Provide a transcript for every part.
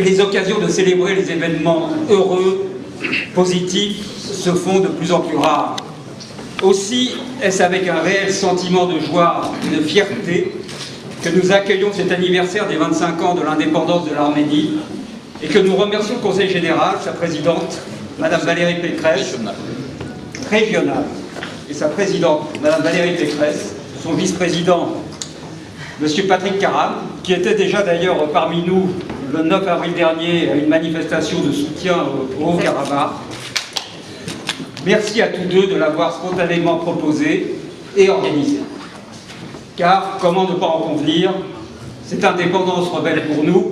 les occasions de célébrer les événements heureux, positifs, se font de plus en plus rares. Aussi est-ce avec un réel sentiment de joie et de fierté que nous accueillons cet anniversaire des 25 ans de l'indépendance de l'Arménie et que nous remercions le Conseil général, sa présidente, Madame Valérie Pécresse, régionale, et sa présidente, Madame Valérie Pécresse, son vice-président, Monsieur Patrick Karam, qui était déjà d'ailleurs parmi nous le 9 avril dernier à une manifestation de soutien au Haut-Karabakh. Merci à tous deux de l'avoir spontanément proposé et organisé. Car, comment ne pas en convenir, cette indépendance rebelle pour nous,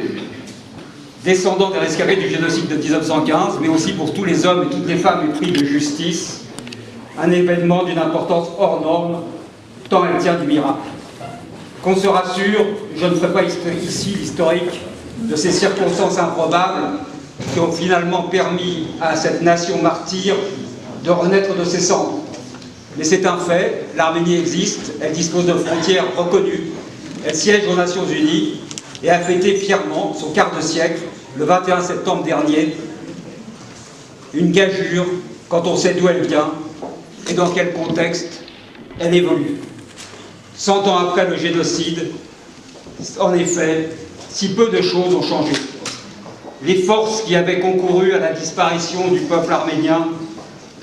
descendants des rescapés du génocide de 1915, mais aussi pour tous les hommes et toutes les femmes épris de justice, un événement d'une importance hors norme, tant elle tient du miracle. Qu'on se rassure, je ne ferai pas ici l'historique de ces circonstances improbables qui ont finalement permis à cette nation martyre de renaître de ses cendres. Mais c'est un fait, l'Arménie existe, elle dispose de frontières reconnues, elle siège aux Nations Unies et a fêté fièrement son quart de siècle, le 21 septembre dernier, une gageure quand on sait d'où elle vient et dans quel contexte elle évolue. 100 ans après le génocide, en effet, si peu de choses ont changé. Les forces qui avaient concouru à la disparition du peuple arménien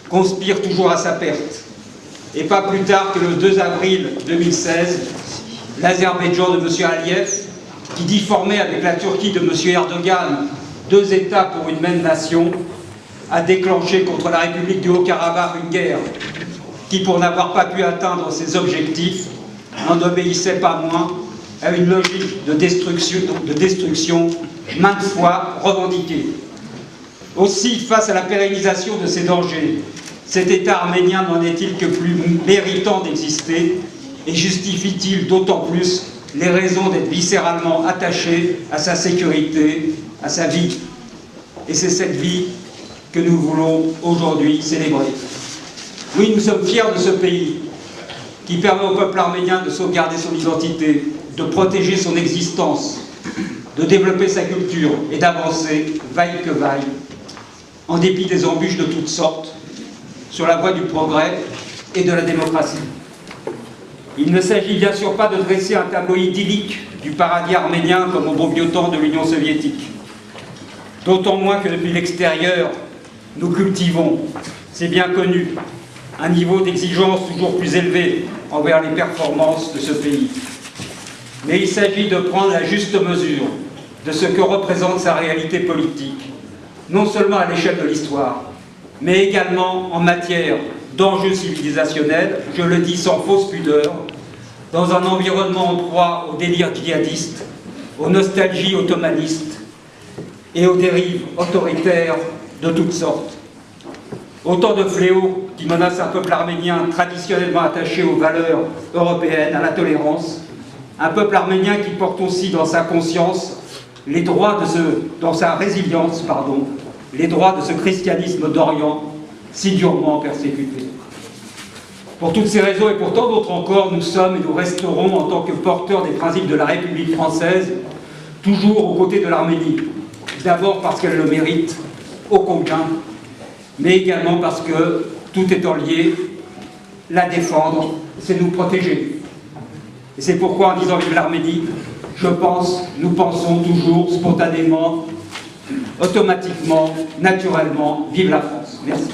conspirent toujours à sa perte. Et pas plus tard que le 2 avril 2016, l'Azerbaïdjan de M. Aliyev, qui dit former avec la Turquie de M. Erdogan deux États pour une même nation, a déclenché contre la République du Haut-Karabakh une guerre qui, pour n'avoir pas pu atteindre ses objectifs, n'en obéissait pas moins à une logique de destruction maintes fois revendiquée. Aussi, face à la pérennisation de ces dangers, cet État arménien n'en est-il que plus méritant d'exister et justifie-t-il d'autant plus les raisons d'être viscéralement attaché à sa sécurité, à sa vie. Et c'est cette vie que nous voulons aujourd'hui célébrer. Oui, nous sommes fiers de ce pays qui permet au peuple arménien de sauvegarder son identité, de protéger son existence, de développer sa culture et d'avancer, vaille que vaille, en dépit des embûches de toutes sortes, sur la voie du progrès et de la démocratie. Il ne s'agit bien sûr pas de dresser un tableau idyllique du paradis arménien comme au beau vieux temps de l'Union soviétique. D'autant moins que depuis l'extérieur, nous cultivons, c'est bien connu, un niveau d'exigence toujours plus élevé envers les performances de ce pays. Mais il s'agit de prendre la juste mesure de ce que représente sa réalité politique, non seulement à l'échelle de l'histoire, mais également en matière d'enjeux civilisationnels, je le dis sans fausse pudeur, dans un environnement en proie aux délires djihadistes, aux nostalgies ottomanistes et aux dérives autoritaires de toutes sortes. Autant de fléaux qui menacent un peuple arménien traditionnellement attaché aux valeurs européennes, à la tolérance, un peuple arménien qui porte aussi dans sa conscience les droits dans sa résilience, les droits de ce christianisme d'Orient si durement persécuté. Pour toutes ces raisons et pour tant d'autres encore, nous sommes et nous resterons en tant que porteurs des principes de la République française, toujours aux côtés de l'Arménie. D'abord parce qu'elle le mérite, ô combien, mais également parce que, tout étant lié, la défendre, c'est nous protéger. Et c'est pourquoi, en disant vive l'Arménie, nous pensons toujours, spontanément, automatiquement, naturellement, vive la France. Merci.